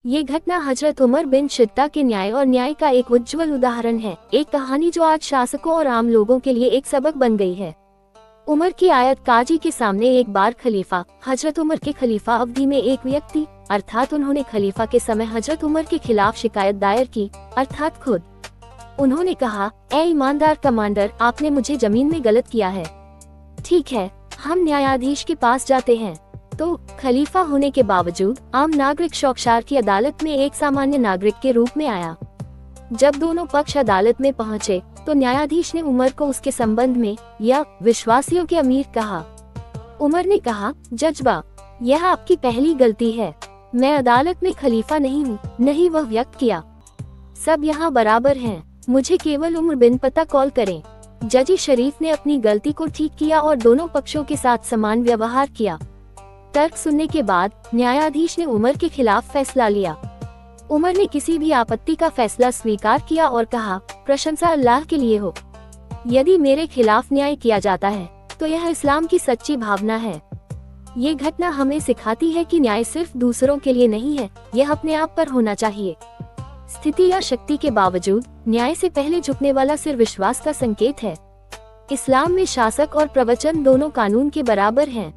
ये घटना हजरत उमर बिन शिद्दा के न्याय और न्याय का एक उज्जवल उदाहरण है, एक कहानी जो आज शासकों और आम लोगों के लिए एक सबक बन गई है। उमर की आयत काजी के सामने एक बार खलीफा। हजरत उमर के खलीफा अवधि में एक व्यक्ति अर्थात उन्होंने खलीफा के समय हजरत उमर के खिलाफ शिकायत दायर की, अर्थात खुद उन्होंने कहा, ए ईमानदार कमांडर, आपने मुझे जमीन में गलत किया है। ठीक है, हम न्यायाधीश के पास जाते हैं। तो खलीफा होने के बावजूद आम नागरिक शौकशार की अदालत में एक सामान्य नागरिक के रूप में आया। जब दोनों पक्ष अदालत में पहुंचे तो न्यायाधीश ने उमर को उसके संबंध में या विश्वासियों के अमीर कहा। उमर ने कहा, जजबा, यह आपकी पहली गलती है। मैं अदालत में खलीफा नहीं हूँ, नहीं वह व्यक्त किया। सब यहाँ बराबर हैं, मुझे केवल उमर बिन पता कॉल करें। जजी शरीफ ने अपनी गलती को ठीक किया और दोनों पक्षों के साथ समान व्यवहार किया। तर्क सुनने के बाद न्यायाधीश ने उमर के खिलाफ फैसला लिया। उमर ने किसी भी आपत्ति का फैसला स्वीकार किया और कहा, प्रशंसा अल्लाह के लिए हो। यदि मेरे खिलाफ न्याय किया जाता है तो यह इस्लाम की सच्ची भावना है। ये घटना हमें सिखाती है कि न्याय सिर्फ दूसरों के लिए नहीं है, यह अपने आप पर होना चाहिए। स्थिति या शक्ति के बावजूद न्याय से पहले झुकने वाला सिर्फ विश्वास का संकेत है। इस्लाम में शासक और प्रवचन दोनों कानून के बराबर हैं।